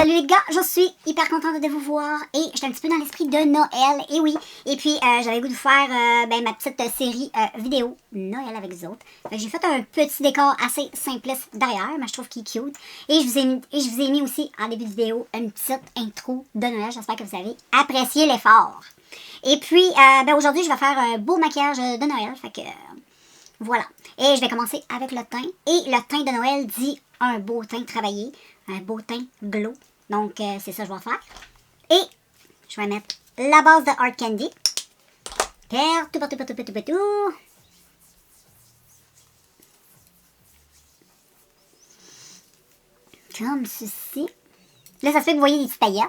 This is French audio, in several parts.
Salut les gars, je suis hyper contente de vous voir et j'étais un petit peu dans l'esprit de Noël, et oui. Et puis j'avais le goût de faire ma petite série vidéo Noël avec vous autres. J'ai fait un petit décor assez simpliste derrière, mais je trouve qu'il est cute. Et je vous ai mis aussi en début de vidéo une petite intro de Noël. J'espère que vous avez apprécié l'effort. Et puis aujourd'hui je vais faire un beau maquillage de Noël, fait que voilà. Et je vais commencer avec le teint. Et le teint de Noël dit un beau teint travaillé, un beau teint glow. Donc, c'est ça que je vais faire. Et je vais mettre la base de Hard Candy. Partout. Comme ceci. Là, ça se peut que vous voyez des petites paillettes.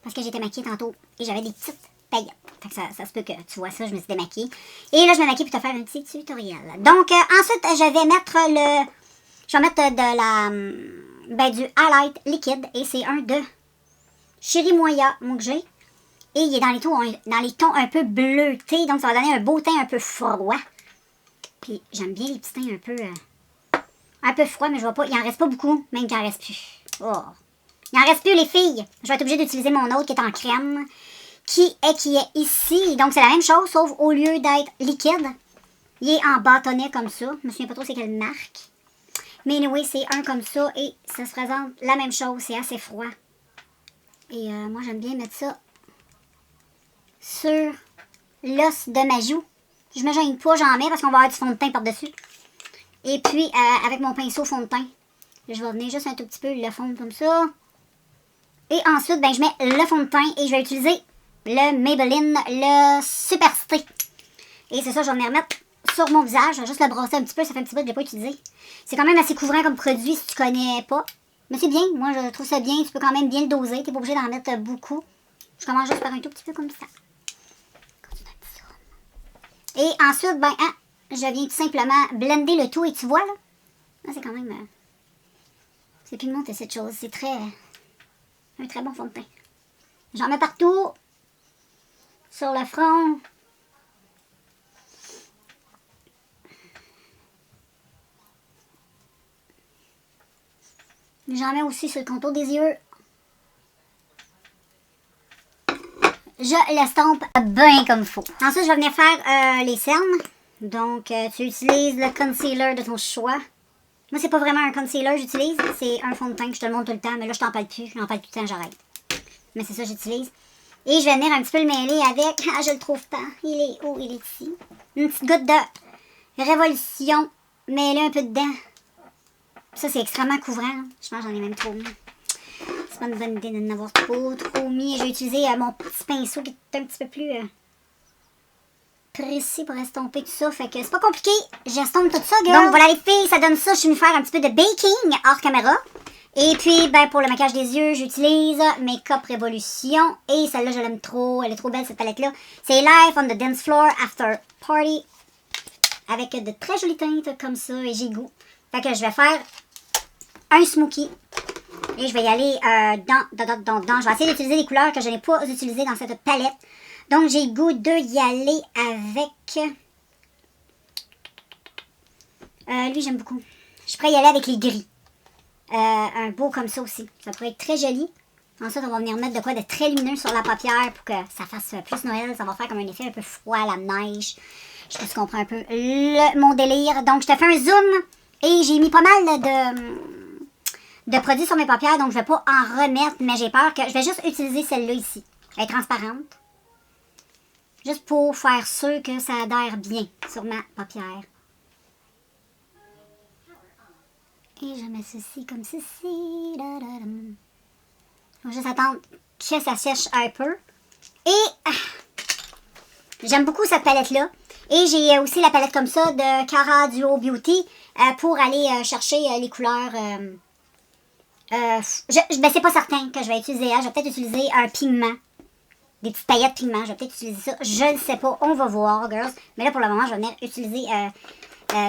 Parce que j'étais maquillée tantôt et j'avais des petites paillettes. Fait que ça se peut que tu vois ça, je me suis démaquillée. Et là, je me maquille pour te faire un petit tutoriel. Donc, ensuite, je vais mettre de la... du highlight liquide. Et c'est un de Chirimoya Mugé. Et il est dans les tons un peu bleutés. Donc, ça va donner un beau teint un peu froid. Puis, j'aime bien les petits teints un peu froids, mais je vois pas. Il en reste pas beaucoup, même qu'il en reste plus. Oh. Il en reste plus, les filles. Je vais être obligée d'utiliser mon autre qui est en crème. Qui est ici. Donc, c'est la même chose, sauf au lieu d'être liquide, il est en bâtonnet comme ça. Je me souviens pas trop c'est quelle marque. Mais anyway, c'est un comme ça et ça se présente la même chose. C'est assez froid. Et moi, j'aime bien mettre ça sur l'os de ma joue. Je me gêne pas, j'en mets parce qu'on va avoir du fond de teint par-dessus. Et puis, avec mon pinceau fond de teint, je vais venir juste un tout petit peu le fondre comme ça. Et ensuite, je mets le fond de teint et je vais utiliser le Maybelline, le Super Stay. Et c'est ça, je vais venir mettre sur mon visage. Je vais juste le brasser un petit peu, ça fait un petit peu que je ne l'ai pas utilisé. C'est quand même assez couvrant comme produit si tu connais pas. Mais c'est bien, moi je trouve ça bien, tu peux quand même bien le doser, tu n'es pas obligé d'en mettre beaucoup. Je commence juste par un tout petit peu comme ça. Et ensuite, je viens tout simplement blender le tout et tu vois là, c'est quand même... c'est pigmenté cette chose, c'est un très bon fond de teint. J'en mets partout, sur le front. J'en mets aussi sur le contour des yeux. Je l'estompe bien comme il faut. Ensuite, je vais venir faire les cernes. Donc, tu utilises le concealer de ton choix. Moi, c'est pas vraiment un concealer que j'utilise. C'est un fond de teint que je te le montre tout le temps. Mais là, je t'en parle plus. Je n'en parle tout le temps, j'arrête. Mais c'est ça que j'utilise. Et je vais venir un petit peu le mêler avec... Ah, je le trouve pas. Il est où? Il est ici. Une petite goutte de Révolution. Mêler un peu dedans. Ça, c'est extrêmement couvrant. Je pense que j'en ai même trop mis. C'est pas une bonne idée de n'en avoir trop mis. J'ai utilisé mon petit pinceau qui est un petit peu plus précis pour estomper tout ça. Fait que c'est pas compliqué. J'estompe tout ça, girl. Donc voilà les filles, ça donne ça. Je suis venue faire un petit peu de baking hors caméra. Et puis, pour le maquillage des yeux, j'utilise Makeup Révolution. Et celle-là, je l'aime trop. Elle est trop belle, cette palette-là. C'est Life on the Dance Floor After Party. Avec de très jolies teintes comme ça. Et j'ai goût. Fait que je vais faire un smoky. Et je vais y aller dans. Je vais essayer d'utiliser des couleurs que je n'ai pas utilisées dans cette palette. Donc, j'ai le goût de y aller avec... lui, j'aime beaucoup. Je pourrais y aller avec les gris. Un beau comme ça aussi. Ça pourrait être très joli. Ensuite, on va venir mettre de quoi de très lumineux sur la paupière pour que ça fasse plus Noël. Ça va faire comme un effet un peu froid, la neige. Je sais pas si tu comprends un peu mon délire. Donc, je te fais un zoom. Et j'ai mis pas mal de produits sur mes paupières. Donc, je vais pas en remettre. Mais j'ai peur que... Je vais juste utiliser celle-là ici. Elle est transparente. Juste pour faire sûr que ça adhère bien sur ma paupière. Et je mets ceci comme ceci. Je vais juste attendre que ça sèche un peu. Et j'aime beaucoup cette palette-là. Et j'ai aussi la palette comme ça de Cara Duo Beauty pour aller chercher les couleurs. C'est pas certain que je vais utiliser. Je vais peut-être utiliser un pigment. Des petites paillettes pigment. Je vais peut-être utiliser ça. Je ne sais pas. On va voir, girls. Mais là, pour le moment, je vais venir utiliser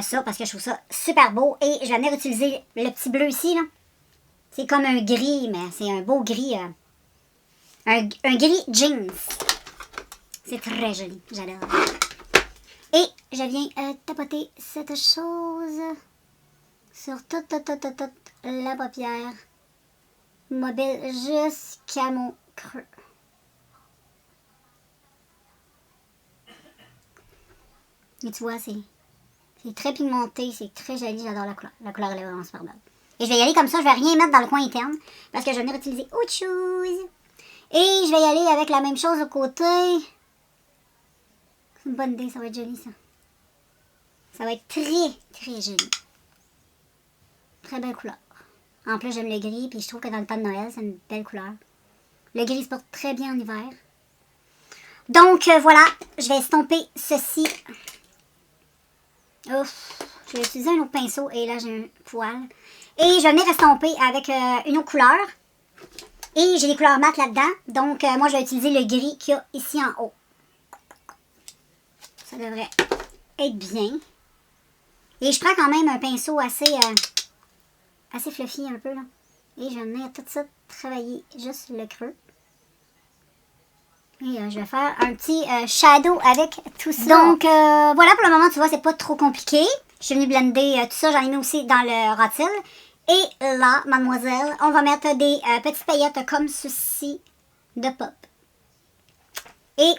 ça parce que je trouve ça super beau. Et je vais venir utiliser le petit bleu ici, là. C'est comme un gris, mais c'est un beau gris. Un gris jeans. C'est très joli. J'adore. Et je viens tapoter cette chose sur toute la paupière. mobile jusqu'à mon creux. Et tu vois, c'est très pigmenté, c'est très joli, j'adore la couleur. La couleur, elle est vraiment super belle. Et je vais y aller comme ça, je vais rien mettre dans le coin interne, parce que je vais venir utiliser autre chose. Et je vais y aller avec la même chose au côté. C'est une bonne idée, ça va être joli ça. Ça va être très, très joli. Très belle couleur. En plus, j'aime le gris, puis je trouve que dans le temps de Noël, c'est une belle couleur. Le gris se porte très bien en hiver. Donc, voilà, je vais estomper ceci. Ouf, je vais utiliser un autre pinceau, et là, j'ai un poil. Et je vais venir estomper avec une autre couleur. Et j'ai des couleurs mat là-dedans. Donc, moi, je vais utiliser le gris qu'il y a ici en haut. Ça devrait être bien. Et je prends quand même un pinceau assez fluffy un peu, là. Et je vais venir tout ça travailler juste le creux. Et je vais faire un petit shadow avec tout ça. Donc, voilà pour le moment, tu vois, c'est pas trop compliqué. Je suis venue blender tout ça. J'en ai mis aussi dans le rotule. Et là, mademoiselle, on va mettre des petites paillettes comme ceci de pop. Et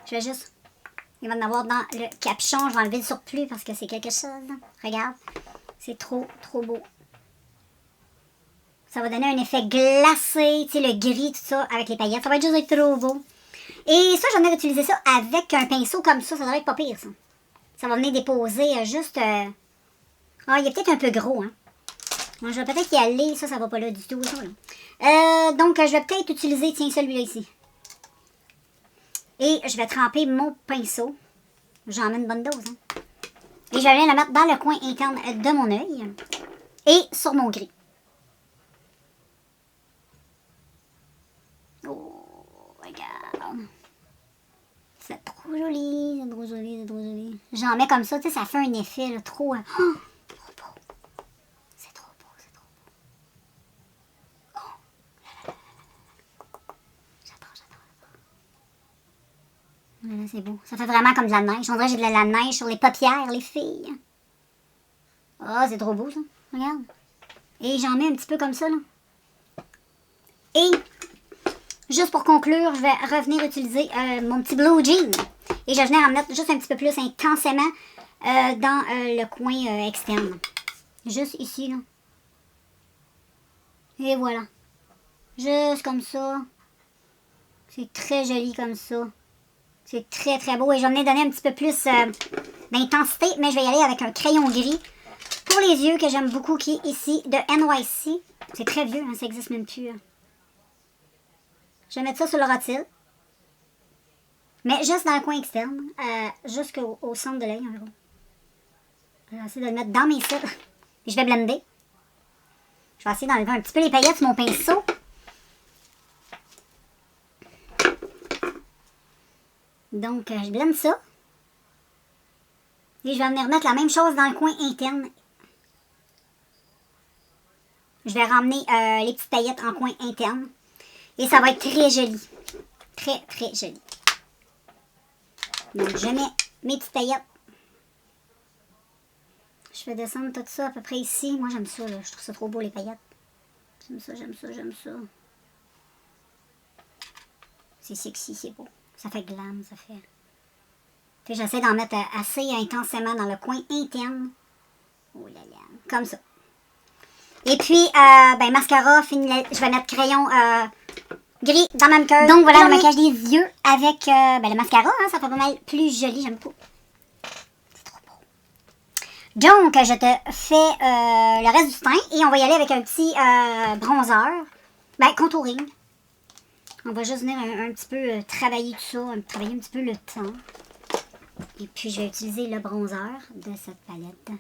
je vais juste... Il va en avoir dans le capuchon. Je vais enlever le surplus parce que c'est quelque chose. Regarde. C'est trop, trop beau. Ça va donner un effet glacé. Tu sais, le gris, tout ça, avec les paillettes. Ça va être juste trop beau. Et ça, j'en ai utilisé ça avec un pinceau comme ça. Ça devrait être pas pire, ça. Ça va venir déposer juste... Ah, il est peut-être un peu gros, hein. Moi, je vais peut-être y aller. Ça va pas là du tout. Ça, là. Donc, je vais peut-être utiliser, tiens, celui-là ici. Et je vais tremper mon pinceau. J'en mets une bonne dose. Hein. Et je vais aller le mettre dans le coin interne de mon œil. Et sur mon gris. Oh, regarde. C'est trop joli, c'est trop joli, c'est trop joli. J'en mets comme ça, tu sais, ça fait un effet là, trop... Oh, trop beau. C'est trop beau, c'est trop beau. Oh, j'adore, j'adore. Là, c'est beau. Ça fait vraiment comme de la neige. On dirait que j'ai de la neige sur les paupières, les filles. Oh, c'est trop beau, ça. Regarde. Et j'en mets un petit peu comme ça, là. Et, juste pour conclure, je vais revenir utiliser mon petit blue jean. Et je vais venir en mettre juste un petit peu plus intensément dans le coin externe. Juste ici, là. Et voilà. Juste comme ça. C'est très joli comme ça. C'est très très beau. Et je vais venir donner un petit peu plus d'intensité. Mais je vais y aller avec un crayon gris. Pour les yeux que j'aime beaucoup, qui est ici de NYC. C'est très vieux, hein, ça n'existe même plus. Hein. Je vais mettre ça sur le rotule. Mais juste dans le coin externe. Jusqu'au centre de l'œil environ. Je vais essayer de le mettre dans mes cils. Puis je vais blender. Je vais essayer d'enlever un petit peu les paillettes sur mon pinceau. Donc, je blende ça. Et je vais venir mettre la même chose dans le coin interne. Je vais ramener les petites paillettes en coin interne. Et ça va être très joli. Très, très joli. Donc, je mets mes petites paillettes. Je fais descendre tout ça à peu près ici. Moi, j'aime ça, là. Je trouve ça trop beau, les paillettes. J'aime ça, j'aime ça, j'aime ça. C'est sexy, c'est beau. Ça fait glam, ça fait... Puis j'essaie d'en mettre assez intensément dans le coin interne. Oh là là. Comme ça. Et puis, mascara, je vais mettre crayon gris dans ma cœur. Donc voilà le maquillage des yeux avec le mascara. Hein, ça fait pas mal plus joli, j'aime beaucoup. C'est trop beau. Donc, je te fais le reste du teint. Et on va y aller avec un petit bronzer. Contouring. On va juste venir un petit peu travailler tout ça. Travailler un petit peu le teint. Et puis, je vais utiliser le bronzer de cette palette.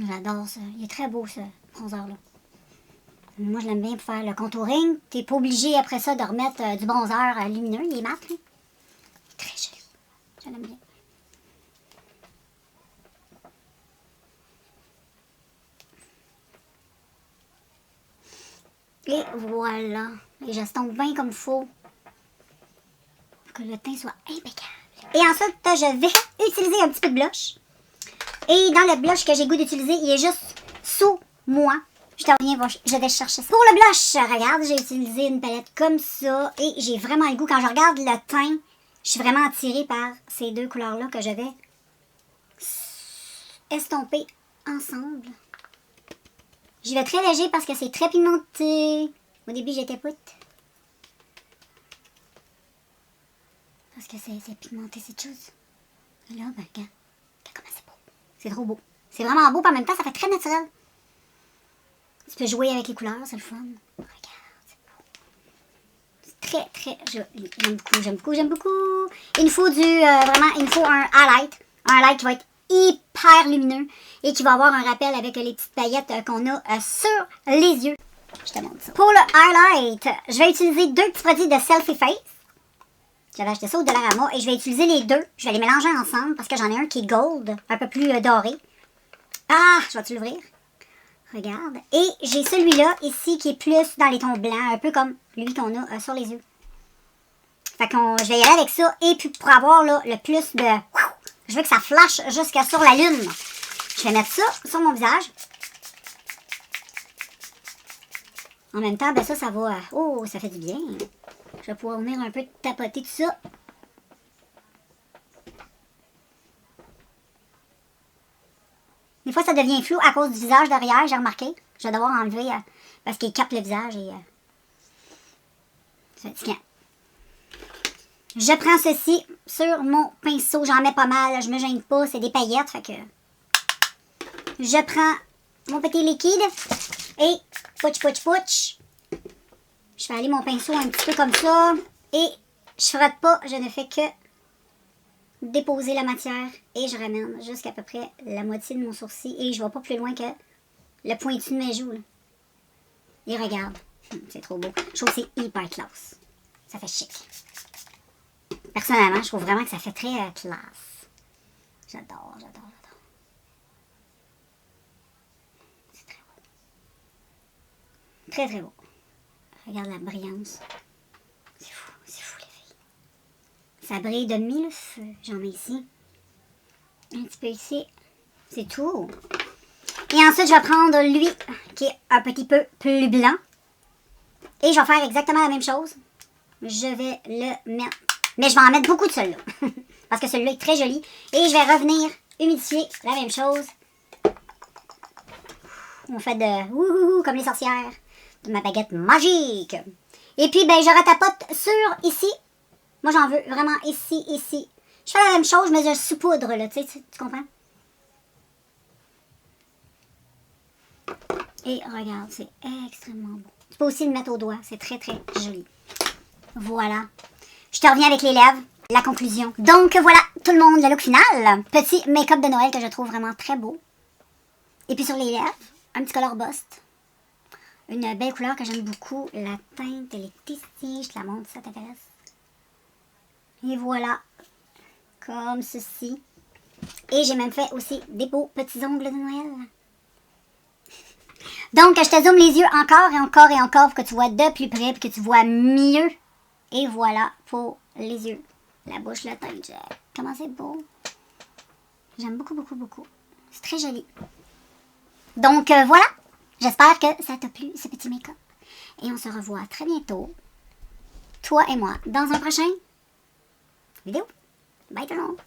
J'adore ça. Il est très beau, ce bronzer-là. Moi, je l'aime bien pour faire le contouring. T'es pas obligé, après ça, de remettre du bronzer lumineux. Il est mat, lui. Très joli. Je l'aime bien. Et voilà. Et j'estompe bien comme il faut. Pour que le teint soit impeccable. Et ensuite, je vais utiliser un petit peu de blush. Et dans le blush que j'ai goût d'utiliser, il est juste sous moi. Je te reviens, je vais chercher ça. Pour le blush, regarde, j'ai utilisé une palette comme ça. Et j'ai vraiment le goût, quand je regarde le teint, je suis vraiment attirée par ces deux couleurs-là que je vais estomper ensemble. J'y vais très léger parce que c'est très pigmenté. Au début, j'étais pute. Parce que c'est pigmenté, cette chose. Et là, ben, regarde comment c'est beau. C'est trop beau. C'est vraiment beau, puis en même temps, ça fait très naturel. Tu peux jouer avec les couleurs, c'est le fun. Regarde, c'est beau. C'est très, très joli. J'aime beaucoup, j'aime beaucoup, j'aime beaucoup. Il nous faut vraiment, il nous faut un highlight. Un highlight qui va être hyper lumineux et qui va avoir un rappel avec les petites paillettes qu'on a sur les yeux. Je te montre ça. Pour le highlight, je vais utiliser deux petits produits de Selfie Face. J'avais acheté ça au Dollarama et je vais utiliser les deux. Je vais les mélanger ensemble parce que j'en ai un qui est gold, un peu plus doré. Ah, je vais-tu l'ouvrir? Regarde. Et j'ai celui-là ici qui est plus dans les tons blancs, un peu comme lui qu'on a sur les yeux. Fait que je vais y aller avec ça. Et puis pour avoir là, le plus de... Je veux que ça flash jusqu'à sur la lune. Je vais mettre ça sur mon visage. En même temps, ben ça va... Oh, ça fait du bien. Je vais pouvoir venir un peu tapoter tout ça. Des fois, ça devient flou à cause du visage derrière, j'ai remarqué. Je vais devoir enlever parce qu'il capte le visage et c'est fatigant. Je prends ceci sur mon pinceau. J'en mets pas mal. Je me gêne pas. C'est des paillettes. Fait que je prends mon petit liquide et pouch, pouch, pouch. Je fais aller mon pinceau un petit peu comme ça. Et je frotte pas. Je ne fais que déposer la matière et je ramène jusqu'à peu près la moitié de mon sourcil et je vais pas plus loin que le pointu de mes joues. Là. Et regarde, c'est trop beau. Je trouve que c'est hyper classe. Ça fait chic. Personnellement, je trouve vraiment que ça fait très classe. J'adore, j'adore, j'adore. C'est très beau. Très, très beau. Regarde la brillance. C'est fou les filles. Ça brille de mille feux. J'en ai ici. Un petit peu ici. C'est tout. Et ensuite, je vais prendre lui, qui est un petit peu plus blanc. Et je vais faire exactement la même chose. Je vais le mettre. Mais je vais en mettre beaucoup de celui-là. Parce que celui-là est très joli. Et je vais revenir humidifier la même chose. On fait de wouhou comme les sorcières. De ma baguette magique. Et puis, ben, je retapote sur ici. Moi, j'en veux vraiment ici, ici. Je fais la même chose, mais je saupoudre, là. Tu comprends? Et regarde, c'est extrêmement beau. Tu peux aussi le mettre au doigt. C'est très, très joli. Voilà. Je te reviens avec les lèvres. La conclusion. Donc, voilà, tout le monde, le look final. Petit make-up de Noël que je trouve vraiment très beau. Et puis sur les lèvres, un petit color bust. Une belle couleur que j'aime beaucoup. La teinte, elle est ici. Je te la montre si ça t'intéresse. Et voilà. Comme ceci. Et j'ai même fait aussi des beaux petits ongles de Noël. Donc, je te zoome les yeux encore et encore et encore pour que tu vois de plus près, pour que tu vois mieux. Et voilà pour les yeux. La bouche, le teint. Comment c'est beau. J'aime beaucoup, beaucoup, beaucoup. C'est très joli. Donc, voilà. J'espère que ça t'a plu, ce petit make-up. Et on se revoit très bientôt, toi et moi, dans un prochain vidéo. Bye tout le monde.